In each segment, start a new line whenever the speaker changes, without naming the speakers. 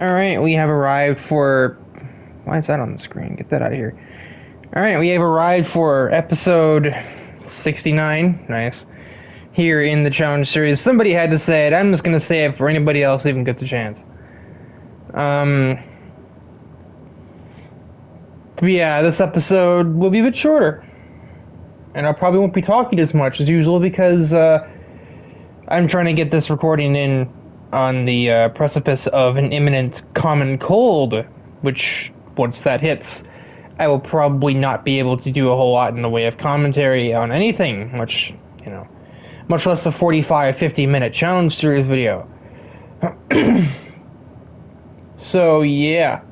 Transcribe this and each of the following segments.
Alright, we have arrived for... Why is that on the screen? Get that out of here. Alright, we have arrived for episode 69. Nice. Here in the challenge series. Somebody had to say it. I'm just gonna say it for anybody else even gets a chance. But yeah, this episode will be a bit shorter. And I probably won't be talking as much as usual because, I'm trying to get this recording in on the precipice of an imminent common cold, which, once that hits, I will probably not be able to do a whole lot in the way of commentary on anything, much less a 45, 50-minute challenge series video. So, yeah.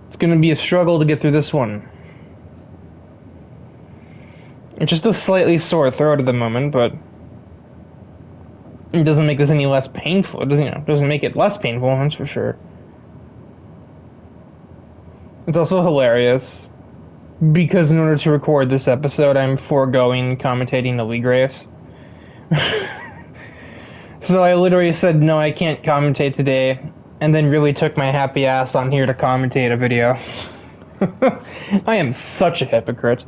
It's gonna be a struggle to get through this one. It's just a slightly sore throat at the moment, but it doesn't make this any less painful. It doesn't make it less painful, that's for sure. It's also hilarious, because in order to record this episode, I'm foregoing commentating the league race. So I literally said, no, I can't commentate today, and then really took my happy ass on here to commentate a video. I am such a hypocrite.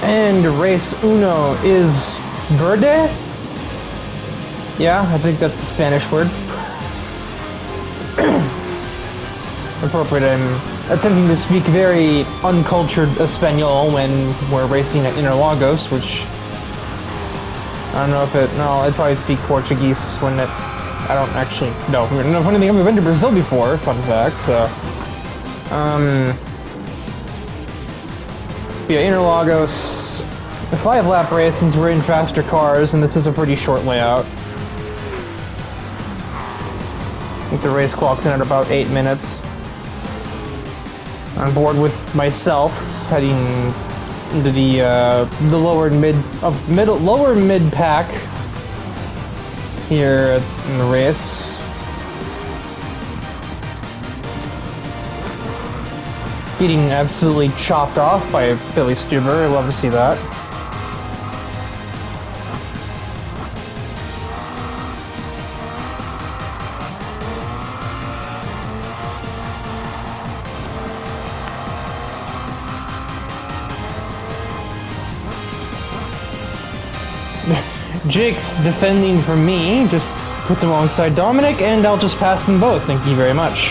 And race uno is verde? Yeah, I think that's the Spanish word. Appropriate. I'm attempting to speak very uncultured Espanol when we're racing at Interlagos, which I don't know if it. No, I'd probably speak Portuguese when it. I don't actually. No, funny thing, I've been to Brazil before. Fun fact. So, yeah, Interlagos. The 5-lap race, since we're in faster cars, and this is a pretty short layout. I think the race clock's in at about 8 minutes. On board with myself, heading into the lower mid pack here in the race. Getting absolutely chopped off by Billy Stuber. I love to see that. Jake's defending for me, just put them alongside Dominic, and I'll just pass them both, thank you very much.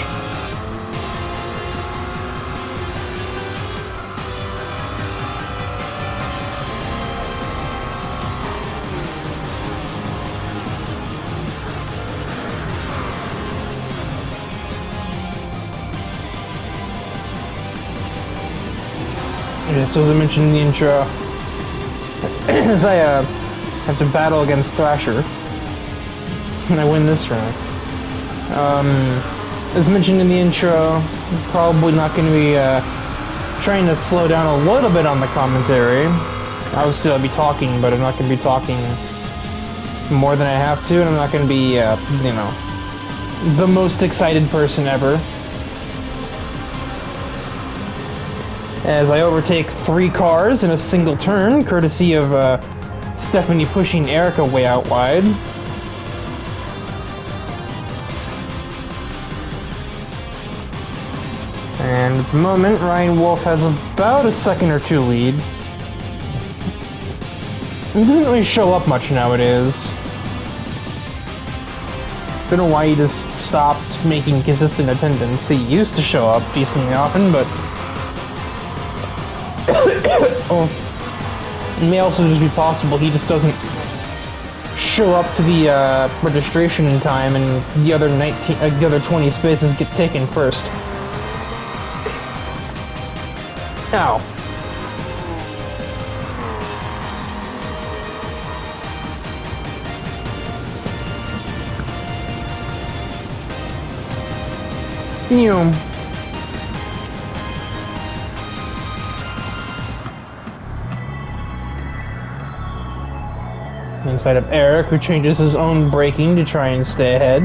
Yeah, so as I mentioned in the intro, as I have to battle against Thrasher, and I win this round. As mentioned in the intro, I'm probably not going to be trying to slow down a little bit on the commentary. Obviously I'll be talking, but I'm not going to be talking more than I have to, and I'm not going to be, the most excited person ever. As I overtake 3 cars in a single turn, courtesy of Stephanie pushing Erica way out wide. And at the moment, Ryan Wolf has about a second or two lead. He doesn't really show up much nowadays. Don't know why he just stopped making consistent attendance. He used to show up decently often, but... oh. It may also just be possible he just doesn't show up to the registration in time, and the other 20 spaces get taken first. Ow. Ew. Inside of Eric, who changes his own braking to try and stay ahead.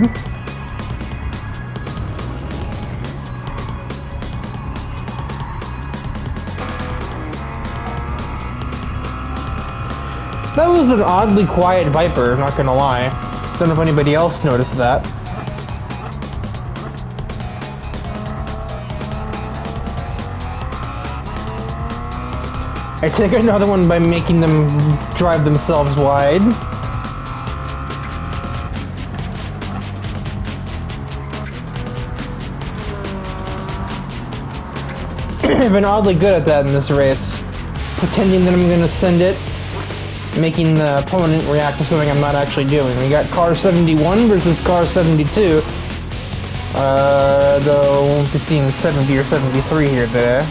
That was an oddly quiet Viper, not gonna lie. Don't know if anybody else noticed that. I take another one by making them drive themselves wide. I've been oddly good at that in this race. Pretending that I'm gonna send it, making the opponent react to something I'm not actually doing. We got car 71 versus car 72. Though won't be seeing 70 or 73 here today.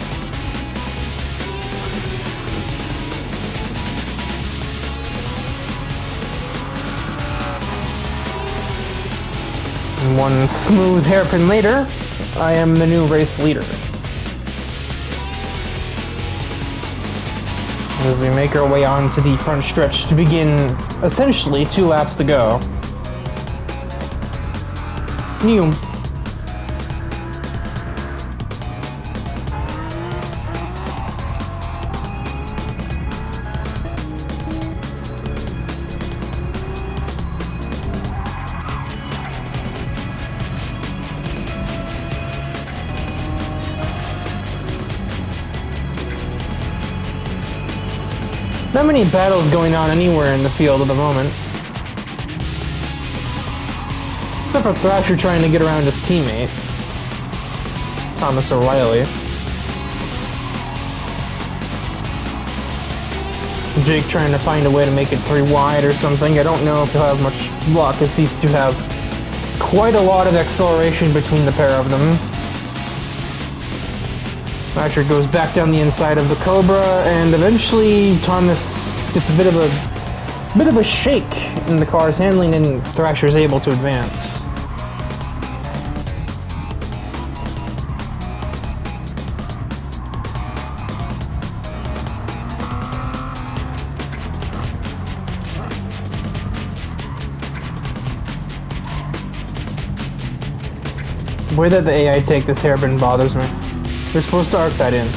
And one smooth hairpin later, I am the new race leader. As we make our way onto the front stretch to begin essentially 2 laps to go. New. Not many battles going on anywhere in the field at the moment. Except for Thrasher trying to get around his teammate, Thomas O'Reilly. Jake trying to find a way to make it 3 wide or something. I don't know if he'll have much luck, as these two have quite a lot of acceleration between the pair of them. Thrasher goes back down the inside of the Cobra, and eventually Thomas gets a bit of a shake in the car's handling, and Thrasher's able to advance. The way that the AI take this hairpin bothers me. They're supposed to arc that in.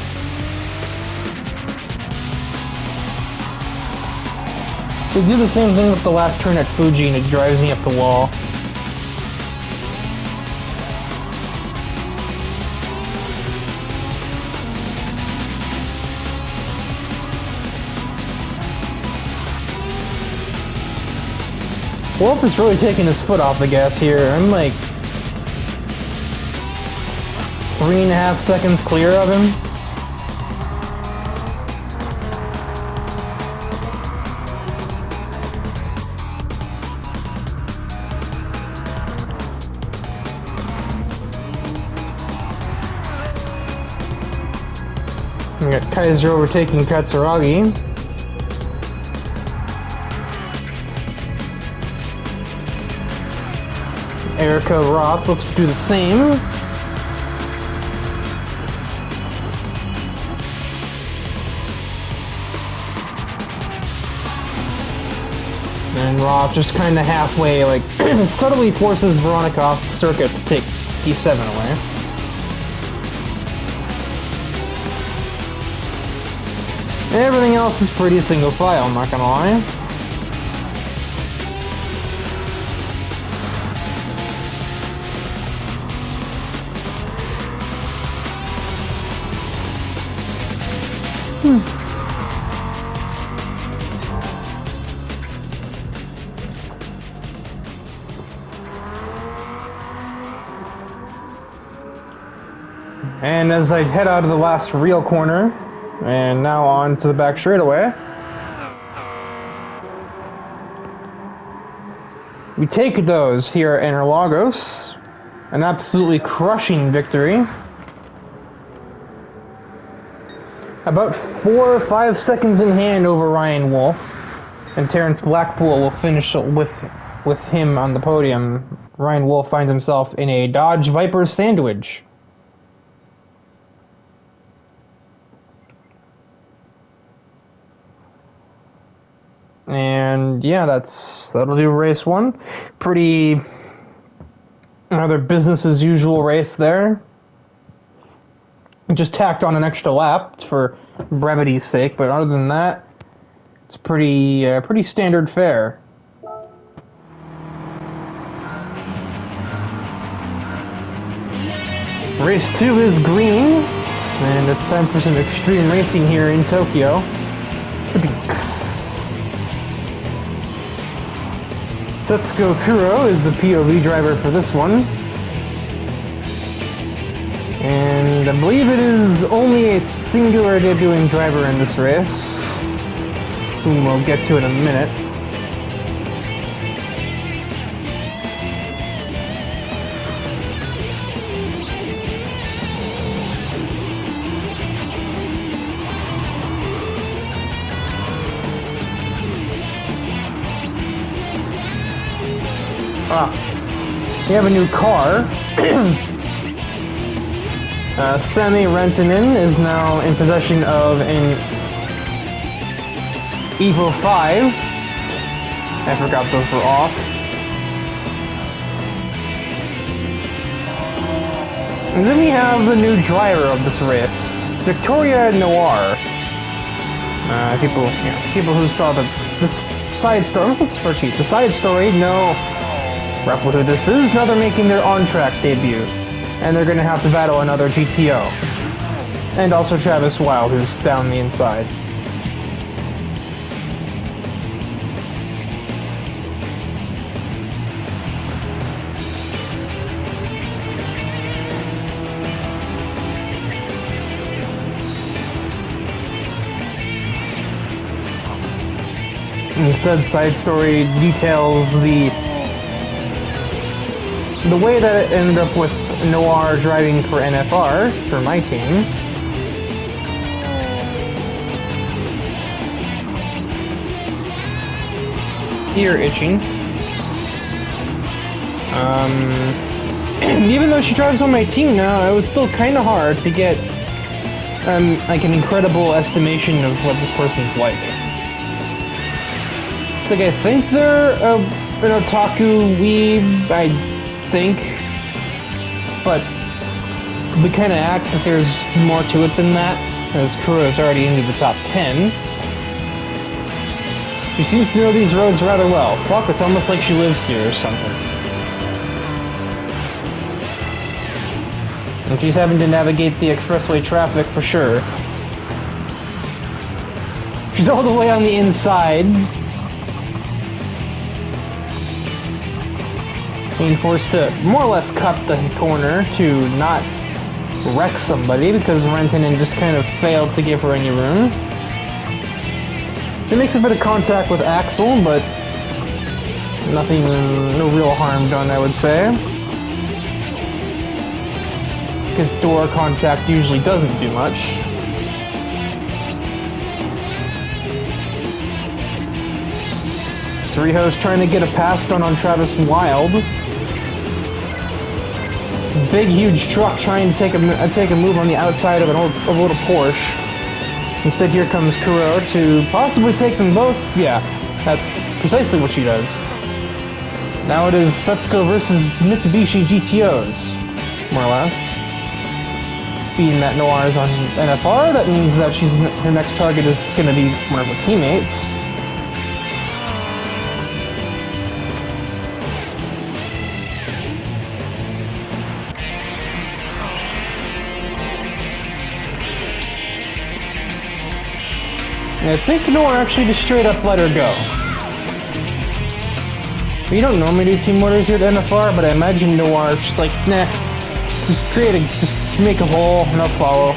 They do the same thing with the last turn at Fuji, and it drives me up the wall. Wolf is really taking his foot off the gas here. I'm like 3.5 seconds clear of him. We got Kaiser overtaking Katsuragi. Erica Roth looks to do the same. And Roth just kind of halfway, like, subtly forces Veronica off the circuit to take P7 away. And everything else is pretty single file, I'm not gonna lie. And as I head out of the last real corner, and now on to the back straightaway, we take those here at Interlagos. An absolutely crushing victory. About 4 or 5 seconds in hand over Ryan Wolf, and Terrence Blackpool will finish with him on the podium. Ryan Wolf finds himself in a Dodge Viper sandwich. And yeah, that'll do race 1. Pretty another business as usual race there. Just tacked on an extra lap for brevity's sake, but other than that, It's pretty standard fare. Race 2 is green, and it's time for some extreme racing here in Tokyo. Setsuko Kuro is the POV driver for this one. And I believe it is only a singular debuting driver in this race, whom we'll get to in a minute. We have a new car. Sami Rantanen is now in possession of an Evo 5. I forgot those were off. And then we have the new driver of this race, Victoria Noir. People who saw this side story, let's spreadsheet. The side story know roughly who this is. Now they're making their on-track debut, and they're going to have to battle another GTO. And also Travis Wild, who's down the inside. And said side story details the way that it ended up with Noir driving for NFR, for my team. Ear itching. Even though she drives on my team now, it was still kind of hard to get like an incredible estimation of what this person's like. Like, I think they're an otaku weeb, I think, but we kind of act that there's more to it than that, as Kuro's already into the top 10. She seems to know these roads rather well. Fuck, it's almost like she lives here or something. And she's having to navigate the expressway traffic for sure. She's all the way on the inside, being forced to more or less cut the corner to not wreck somebody because Rantanen just kind of failed to give her any room. She makes a bit of contact with Axel, but nothing, no real harm done, I would say. Because door contact usually doesn't do much. Riho's trying to get a pass done on Travis Wild. Big, huge truck trying to take a move on the outside of a little Porsche. Instead, here comes Kuro to possibly take them both. Yeah, that's precisely what she does. Now it is Setsuko versus Mitsubishi GTOs, more or less. Being that Noir is on NFR, that means that her next target is going to be one of her teammates. I think Noir actually just straight up let her go. We don't normally do team orders here at NFR, but I imagine Noir just like, nah, just make a hole and I'll follow.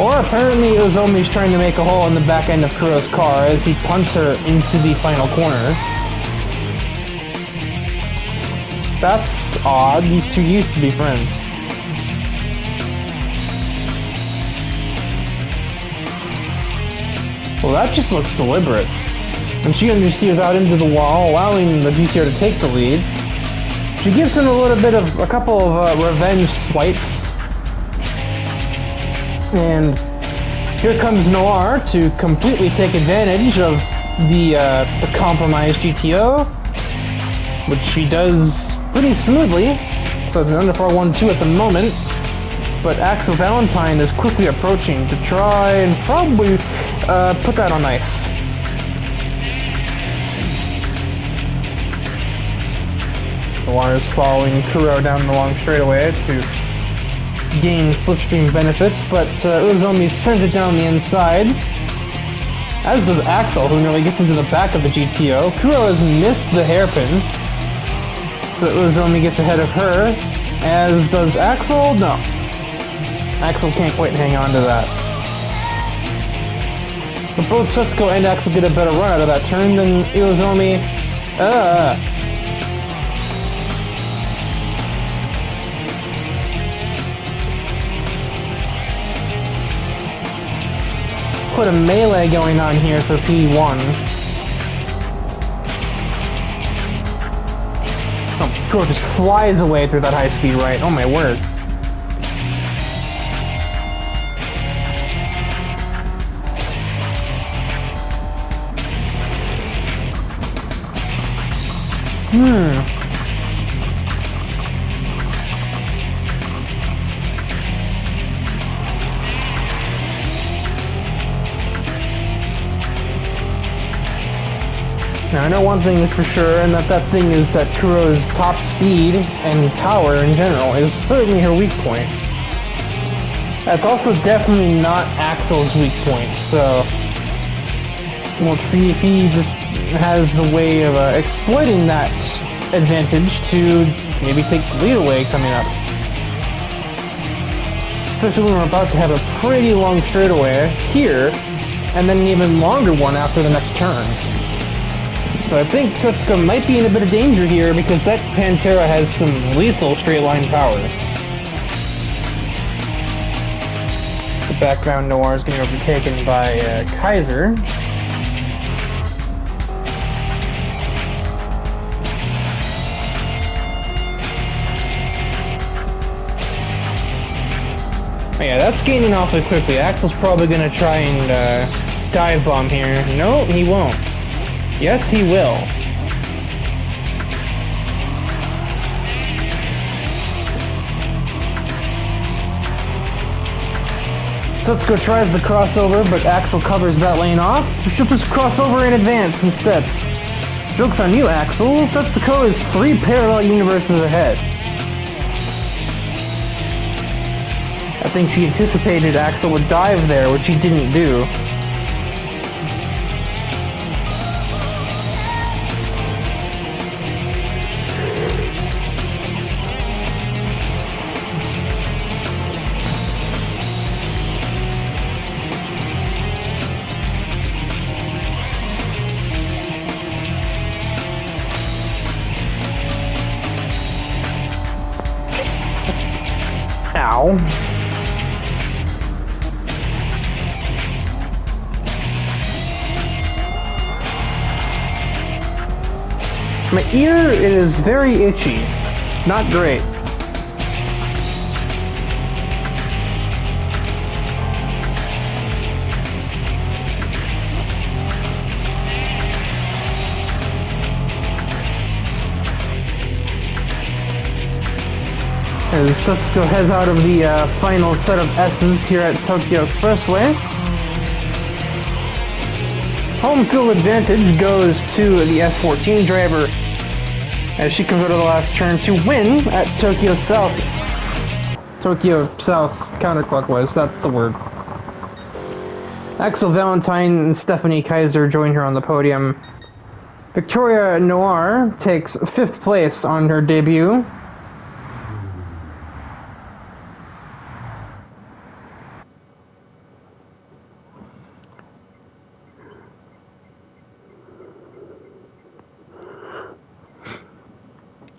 Or apparently Ozomi's trying to make a hole in the back end of Kuro's car as he punts her into the final corner. That's odd, these two used to be friends. Well, that just looks deliberate. And she understeers out into the wall, allowing the GTO to take the lead. She gives him a couple of revenge swipes. And here comes Noir to completely take advantage of the compromised GTO, which she does pretty smoothly. So it's an NFR 1-2 at the moment. But Axel Valentine is quickly approaching to try and probably put that on ice. Noir is following Kuro down the long straightaway to gain slipstream benefits, but Uzomi sends it down the inside, as does Axel, who nearly gets into the back of the GTO. Kuro has missed the hairpin, so Uzomi gets ahead of her, as does Axel. No. Axel can't quite hang on to that. But both Setsuko and Axel get a better run out of that turn than Uzomi. Put a melee going on here for P1. Oh, Kuro just flies away through that high-speed right. Oh my word. Now, I know one thing is for sure, and that thing is that Kuro's top speed and power in general is certainly her weak point. That's also definitely not Axel's weak point, so we'll see if he just has the way of exploiting that advantage to maybe take the lead away coming up. Especially when we're about to have a pretty long straightaway here, and then an even longer one after the next turn. So I think Setsuko might be in a bit of danger here because that Pantera has some lethal straight line power. The background Noir is getting overtaken by Kaiser. Oh yeah, that's gaining awfully quickly. Axel's probably going to try and dive bomb here. No, he won't. Yes, he will. Setsuko tries the crossover, but Axel covers that lane off. She'll just cross over in advance instead. Joke's on you, Axel. Setsuko is 3 parallel universes ahead. I think she anticipated Axel would dive there, which he didn't do. Ow. My ear is very itchy. Not great. As Setsuko heads out of the final set of S's here at Tokyo Expressway. Home field advantage goes to the S14 driver as she comes out of the last turn to win at Tokyo South. Tokyo South counterclockwise, that's the word. Axel Valentine and Stephanie Kaiser join her on the podium. Victoria Noir takes 5th place on her debut.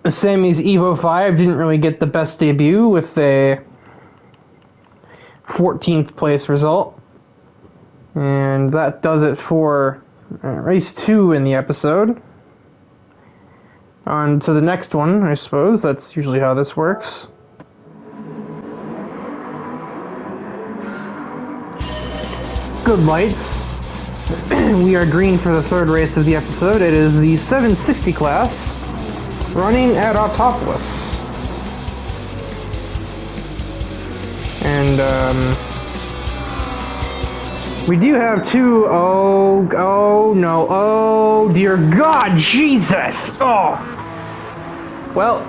Sammy's Evo 5 didn't really get the best debut with a 14th place result. And that does it for race 2 in the episode. On to the next one, I suppose. That's usually how this works. Good lights. We are green for the 3rd race of the episode. It is the 760 class. Running at Autopolis. And, we do have 2, oh no, oh dear God, Jesus! Oh! Well,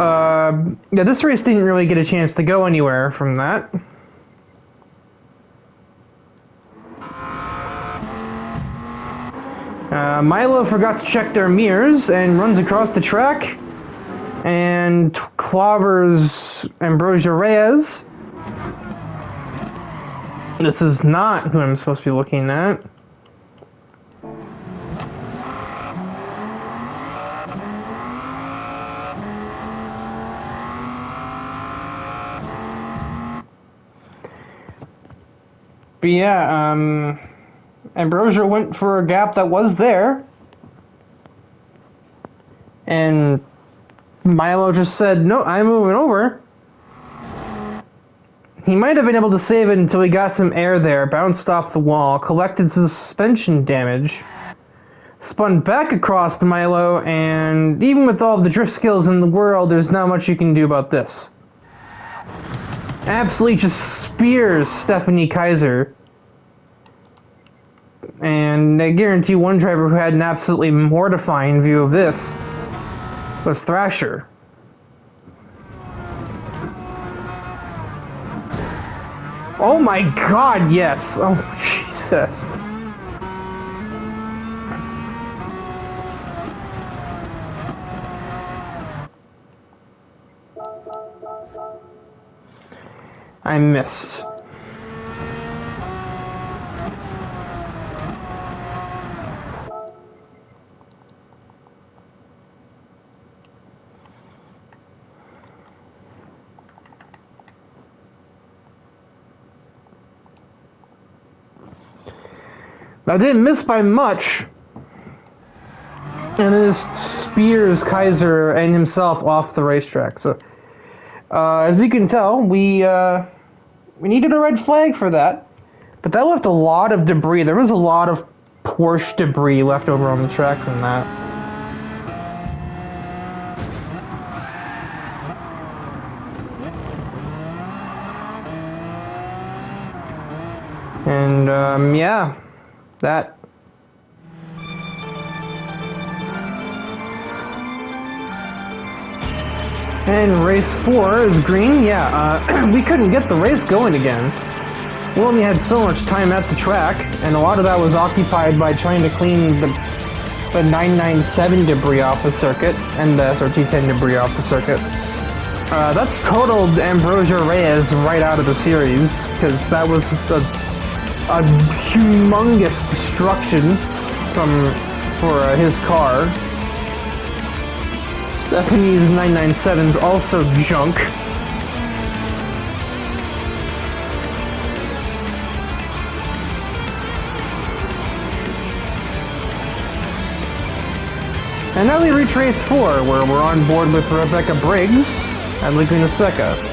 yeah, this race didn't really get a chance to go anywhere from that. Milo forgot to check their mirrors and runs across the track and clobbers Ambrosio Reyes. This is not who I'm supposed to be looking at. But yeah, Ambrosio went for a gap that was there. And Milo just said, no, I'm moving over. He might have been able to save it until he got some air there, bounced off the wall, collected suspension damage, spun back across to Milo, and even with all the drift skills in the world, there's not much you can do about this. Absolutely just spears Stephanie Kaiser. And I guarantee one driver who had an absolutely mortifying view of this was Thrasher. Oh my god, yes! Oh, Jesus. I missed. I didn't miss by much, and this spears Kaiser and himself off the racetrack. So, as you can tell, we needed a red flag for that, but that left a lot of debris. There was a lot of Porsche debris left over on the track from that. And, yeah. That. And race 4 is green. Yeah, we couldn't get the race going again. We only had so much time at the track, and a lot of that was occupied by trying to clean the 997 debris off the circuit, and the SRT10 debris off the circuit. That's totaled Ambrosio Reyes right out of the series, because that was a humongous destruction for his car. Stephanie's 997's also junk. And now we reach race 4, where we're on board with Rebecca Briggs and Laguna Seca.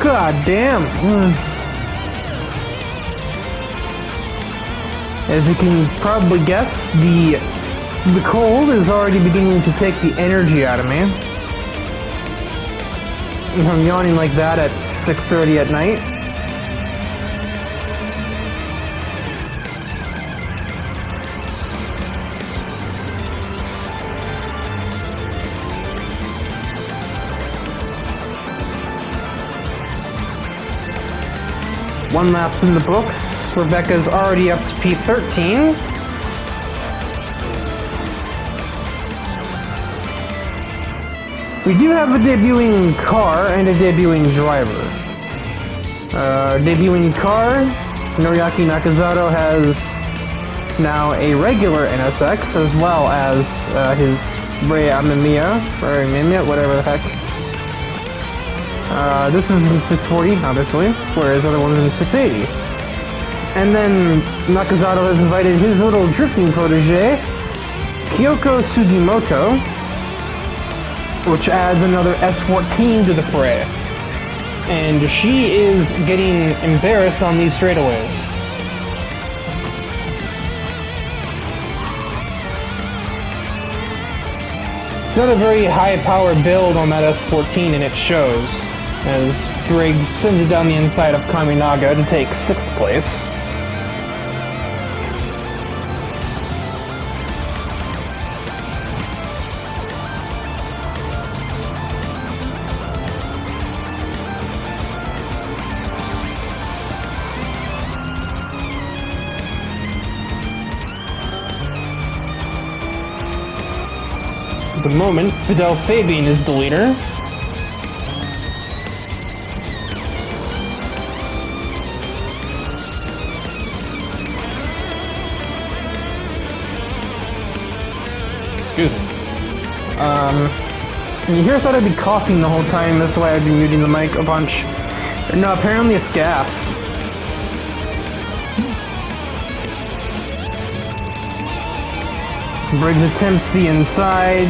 God damn. As you can probably guess, the cold is already beginning to take the energy out of me. I'm yawning like that at 6:30 at night. One lap's in the books. Rebecca's already up to P13. We do have a debuting car and a debuting driver. Debuting car, Noriaki Nakazato has now a regular NSX as well as his Rei Amemiya, or Amemiya, whatever the heck. This is in 640, obviously, whereas the other one's in 680. And then Nakazato has invited his little drifting protege, Kyoko Sugimoto, which adds another S14 to the fray. And she is getting embarrassed on these straightaways. It's not a very high power build on that S14, and it shows, as Briggs sends it down the inside of Kaminaga to take 6th place. At the moment, Fidel Fabian is the leader. Excuse me. You hear I thought I'd be coughing the whole time, that's why I'd be muting the mic a bunch. No, apparently it's gas. Briggs attempts the inside,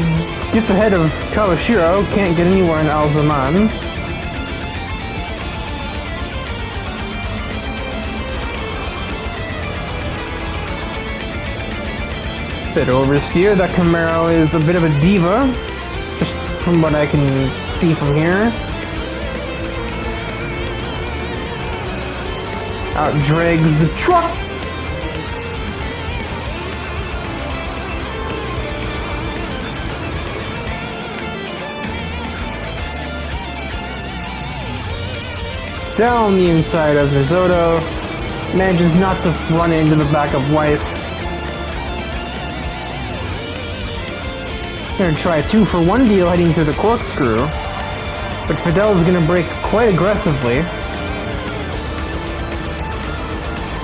gets ahead of Kawashiro, can't get anywhere in Alzaman. Bit oversteer, that Camaro is a bit of a diva, just from what I can see from here. Out drags the truck. Down the inside of Risotto, manages not to run into the back of Weiss. Gonna try a 2-for-1 deal heading through the corkscrew, but Fidel's gonna brake quite aggressively.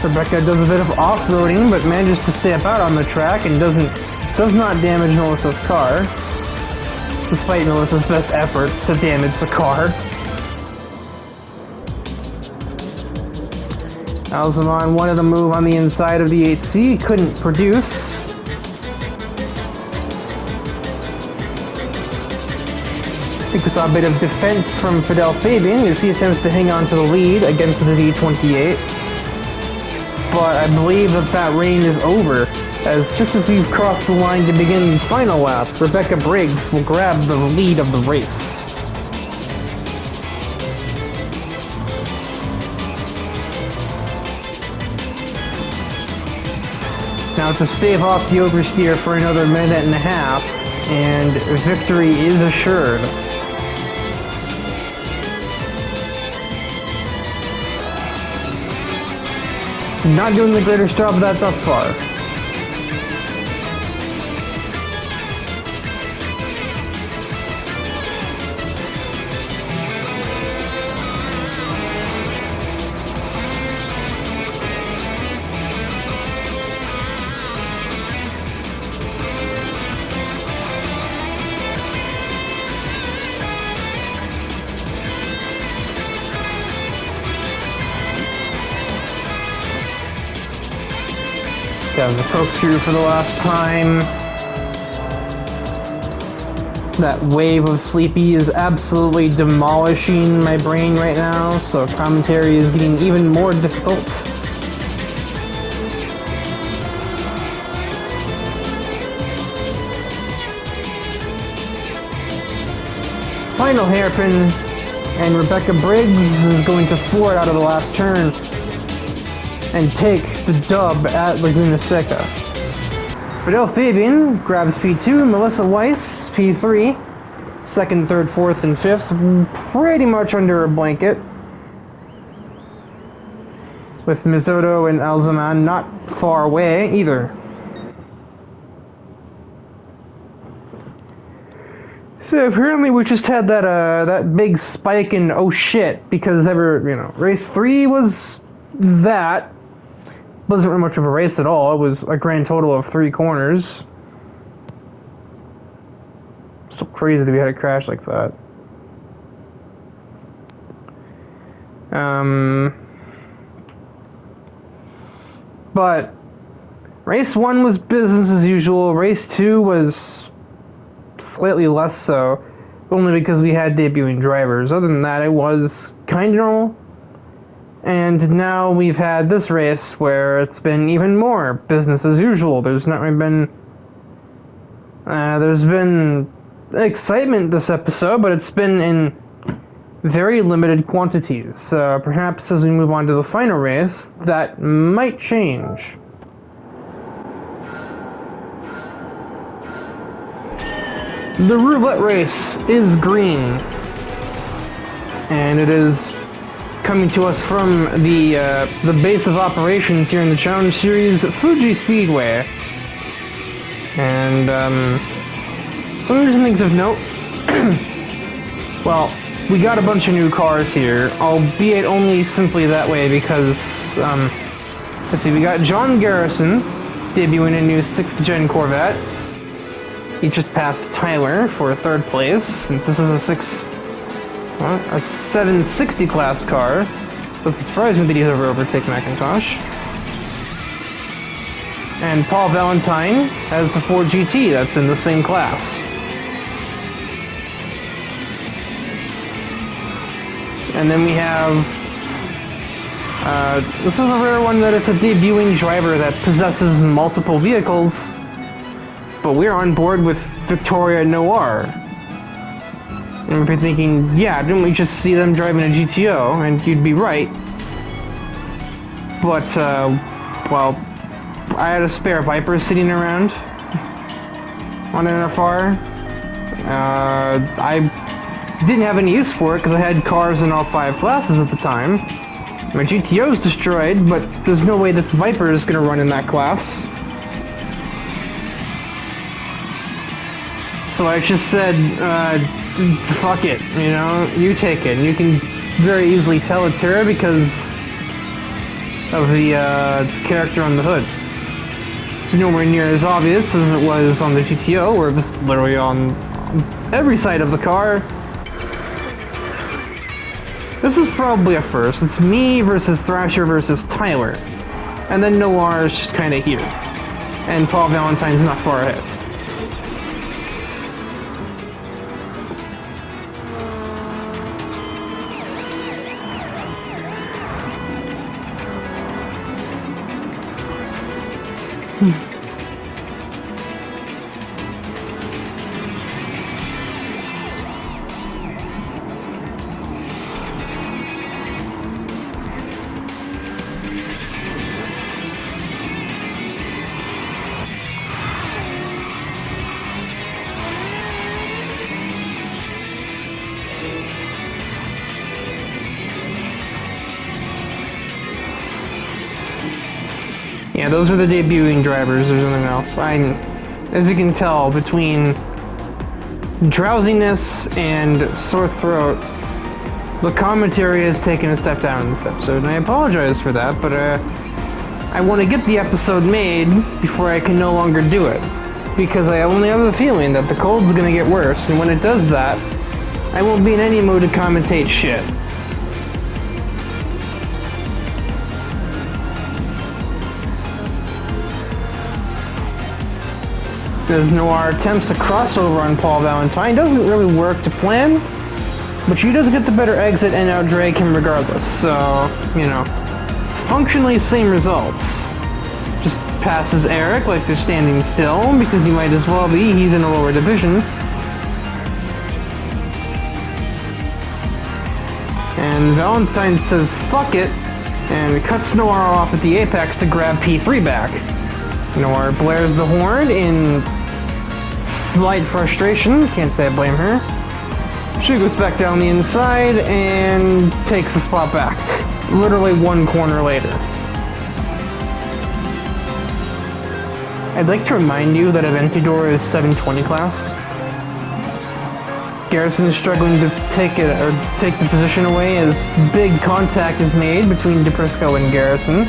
Rebecca does a bit of off-roading, but manages to stay about on the track and does not damage Melissa's car, despite Melissa's best efforts to damage the car. Alzaman wanted to move on the inside of the 8C, couldn't produce. I think we saw a bit of defense from Fidel Fabian as he attempts to hang on to the lead against the V28. But I believe that reign is over, as just as we've crossed the line to begin the final lap, Rebecca Briggs will grab the lead of the race. Now to stave off the oversteer for another minute and a half, and victory is assured. Not doing the greatest job of that thus far. Got the corkscrew for the last time. That wave of sleepy is absolutely demolishing my brain right now, so commentary is getting even more difficult. Final hairpin, and Rebecca Briggs is going to floor it out of the last turn and take the dub at Laguna Seca. Fidel Fabian grabs P2, Melissa Weiss P3, 2nd, 3rd, 4th, and 5th, pretty much under a blanket, with Mizoto and Alzaman not far away either. So apparently we just had that big spike in oh shit, because race 3 was that. Wasn't really much of a race at all. It was a grand total of 3 corners. Still crazy that we had a crash like that. But race 1 was business as usual. Race 2 was slightly less so, only because we had debuting drivers. Other than that, it was kind of normal. And now we've had this race where it's been even more business as usual. There's not really been... there's been excitement this episode, but it's been in very limited quantities. Perhaps as we move on to the final race, that might change. The roulette race is green, and it is coming to us from the base of operations here in the Challenge Series, Fuji Speedway. And some of things of note. Well, we got a bunch of new cars here, albeit only simply that way because let's see, we got John Garrison debuting a new 6th gen Corvette. He just passed Tyler for 3rd place, since this is a 760 class car. So it's surprising that he's ever overtake McIntosh. And Paul Valentine has the Ford GT that's in the same class. And then we have this is a rare one that it's a debuting driver that possesses multiple vehicles. But we're on board with Victoria Noir. And if you're thinking, yeah, didn't we just see them driving a GTO? And you'd be right. But, well, I had a spare Viper sitting around on an NFR. I didn't have any use for it because I had cars in all 5 classes at the time. My GTO's destroyed, but there's no way this Viper is going to run in that class. So I just said, fuck it, you know, you take it. And you can very easily tell it's her because of the character on the hood. It's nowhere near as obvious as it was on the GTO, where it was literally on every side of the car. This is probably a first. It's me versus Thrasher versus Tyler. And then Noir is just kind of here. And Paul Valentine's not far ahead. Yeah, those are the debuting drivers, there's nothing else. As you can tell, between drowsiness and sore throat, the commentary has taken a step down in this episode, and I apologize for that, but I want to get the episode made before I can no longer do it. Because I only have a feeling that the cold's gonna get worse, and when it does that, I won't be in any mood to commentate shit. As Noir attempts to crossover on Paul Valentine, doesn't really work to plan, but she does get the better exit and outdrag him regardless, so, you know, functionally same results. Just passes Eric like they're standing still, because he might as well be, he's in a lower division. And Valentine says fuck it, and cuts Noir off at the apex to grab P3 back. Noir blares the horn in slight frustration, can't say I blame her. She goes back down the inside and takes the spot back, literally one corner later. I'd like to remind you that Aventador is 720 class. Garrison is struggling to take the position away as big contact is made between DePrisco and Garrison.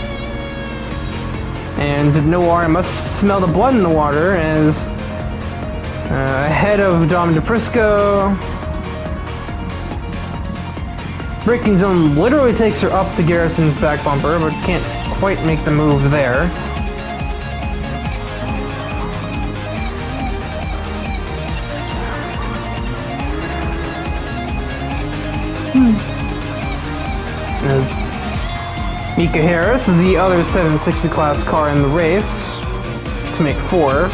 And Noir must smell the blood in the water as ahead of Dom DePrisco. Braking zone literally takes her up to Garrison's back bumper, but can't quite make the move there. As Mika Harris is the other 760 class car in the race, to make 4.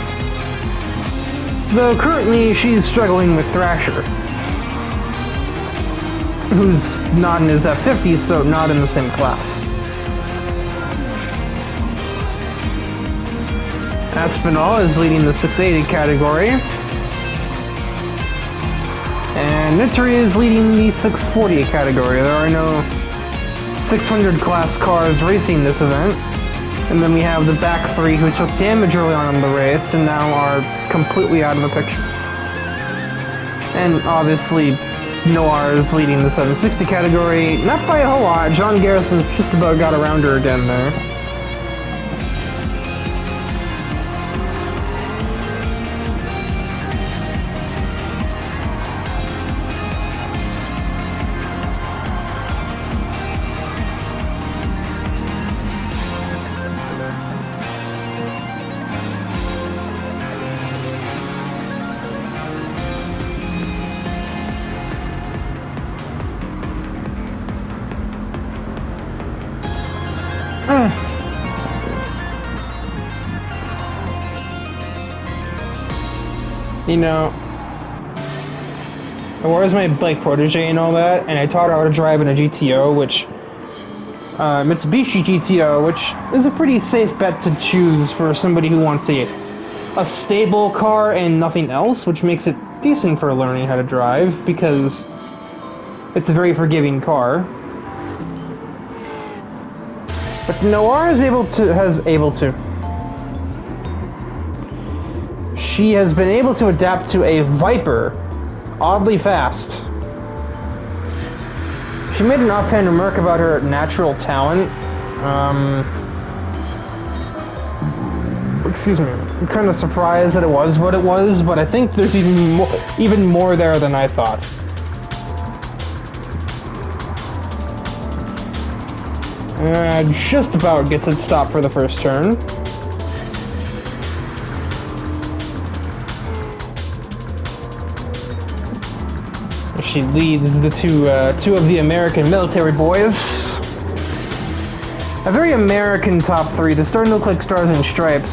Though currently she's struggling with Thrasher. who's not in his F50, so not in the same class. Aspinall is leading the 680 category. And Nitri is leading the 640 category. There are no 600 class cars racing this event. And then we have the back three who took damage early on in the race and now are completely out of the picture. And obviously, Noir is leading the 760 category, not by a whole lot. John Garrison just about got around her again there. You know, Noir's my bike protege and all that, and I taught her how to drive in a GTO, which Mitsubishi GTO, which is a pretty safe bet to choose for somebody who wants a stable car and nothing else, which makes it decent for learning how to drive because it's a very forgiving car. But Noir is She has been able to adapt to a Viper oddly fast. She made an offhand remark about her natural talent. Excuse me. I'm kind of surprised that it was what it was, but I think there's even more there than I thought. Just about gets it stopped for the first turn. She leads the two of the American military boys. A very American top three. They're starting to look like stars and stripes.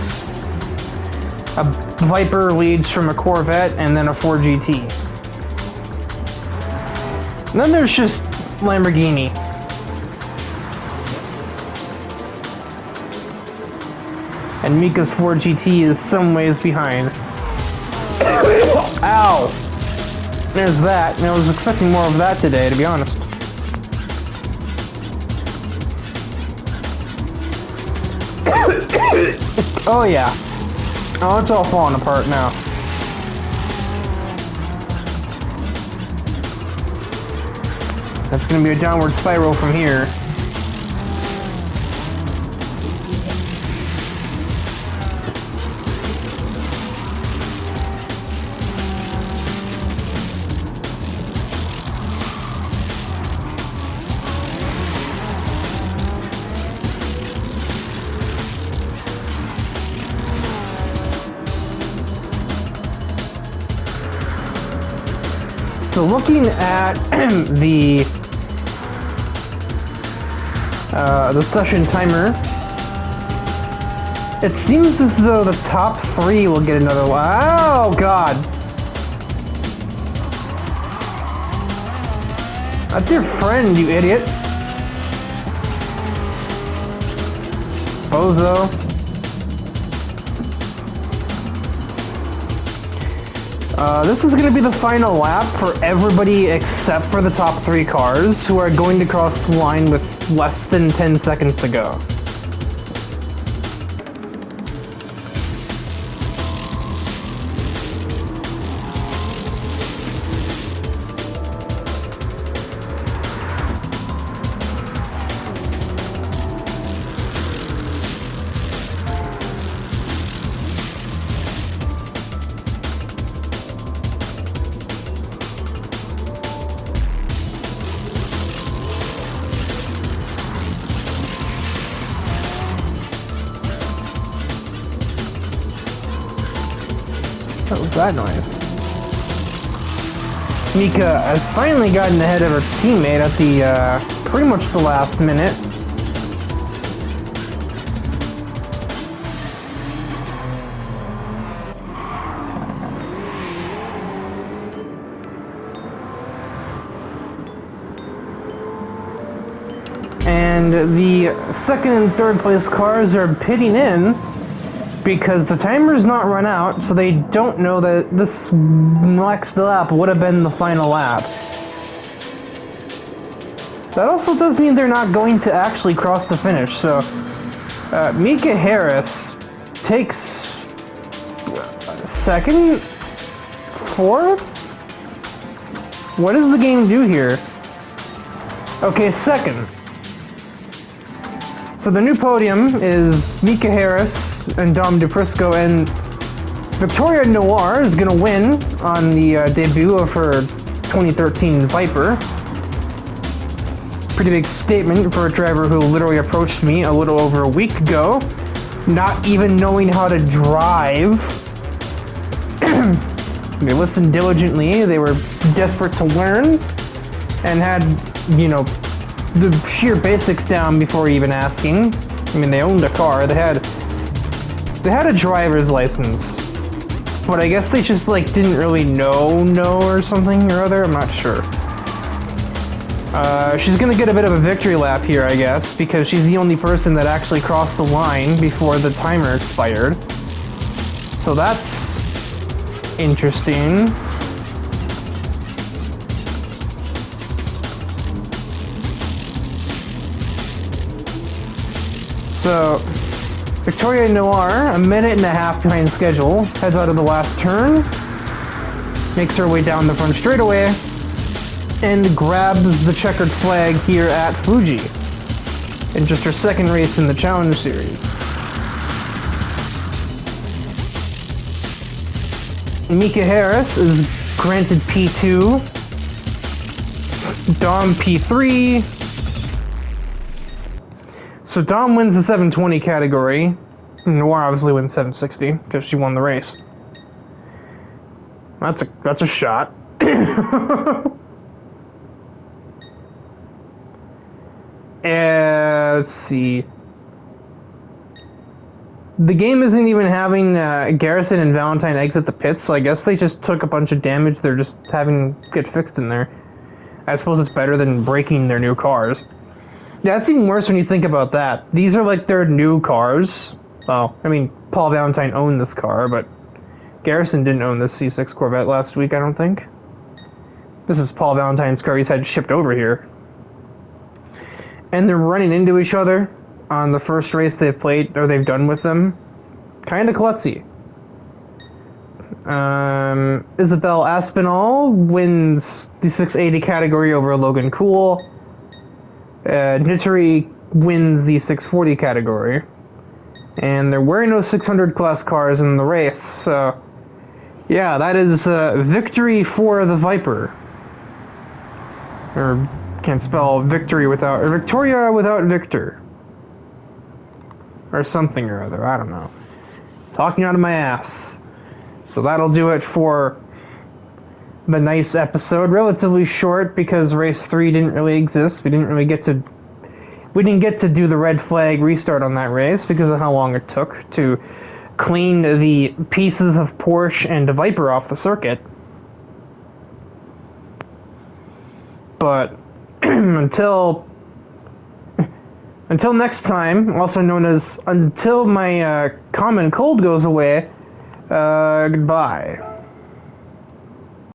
A Viper leads from a Corvette and then a Ford GT. And then there's just Lamborghini. And Mika's Ford GT is some ways behind. Ow! There's that, and I was expecting more of that today, to be honest. Oh yeah. Oh, it's all falling apart now. That's gonna be a downward spiral from here. So looking at the session timer, it seems as though the top three will get another one. Oh god! That's your friend, you idiot. Bozo. This is going to be the final lap for everybody except for the top three cars, who are going to cross the line with less than 10 seconds to go. What was that noise? Mika has finally gotten ahead of her teammate at the, pretty much the last minute. And the second and third place cars are pitting in because the timer's not run out, so they don't know that this next lap would have been the final lap. That also does mean they're not going to actually cross the finish, so Mika Harris takes second? Fourth? What does the game do here? Okay, second. So the new podium is Mika Harris and Dom DePrisco, and Victoria Noir is going to win on the debut of her 2013 Viper. Pretty big statement for a driver who literally approached me a little over a week ago, not even knowing how to drive. They listened diligently, they were desperate to learn, and had, you know, the sheer basics down before even asking. I mean, they owned a car, they had a driver's license, but I guess they just, like, didn't really know or something or other, I'm not sure. She's gonna get a bit of a victory lap here, I guess, because she's the only person that actually crossed the line before the timer expired. So that's interesting. So, Victoria Noir, a minute and a half behind schedule, heads out of the last turn, makes her way down the front straightaway, and grabs the checkered flag here at Fuji, in just her second race in the Challenge Series. Mika Harris is granted P2, Dom P3. So Dom wins the 720 category. Noir obviously wins 760 because she won the race. That's a shot. Let's see. The game isn't even having Garrison and Valentine exit the pits, so I guess they just took a bunch of damage they're just having get fixed in there. I suppose it's better than breaking their new cars. Yeah, it's even worse when you think about that. These are like their new cars. Well, I mean, Paul Valentine owned this car, but Garrison didn't own this C6 Corvette last week, I don't think. This is Paul Valentine's car he's had shipped over here. And they're running into each other on the first race they've played, or they've done with them. Kinda klutzy. Isabel Aspinall wins the 680 category over Logan Cool. Nittery wins the 640 category. And there were no 600 class cars in the race, so yeah, that is victory for the Viper. Or can't spell victory without, or Victoria without Victor. Or something or other, I don't know. Talking out of my ass. So that'll do it for the nice episode. Relatively short because race 3 didn't really exist. We didn't get to do the red flag restart on that race because of how long it took to clean the pieces of Porsche and Viper off the circuit. But until next time, also known as until my common cold goes away, goodbye.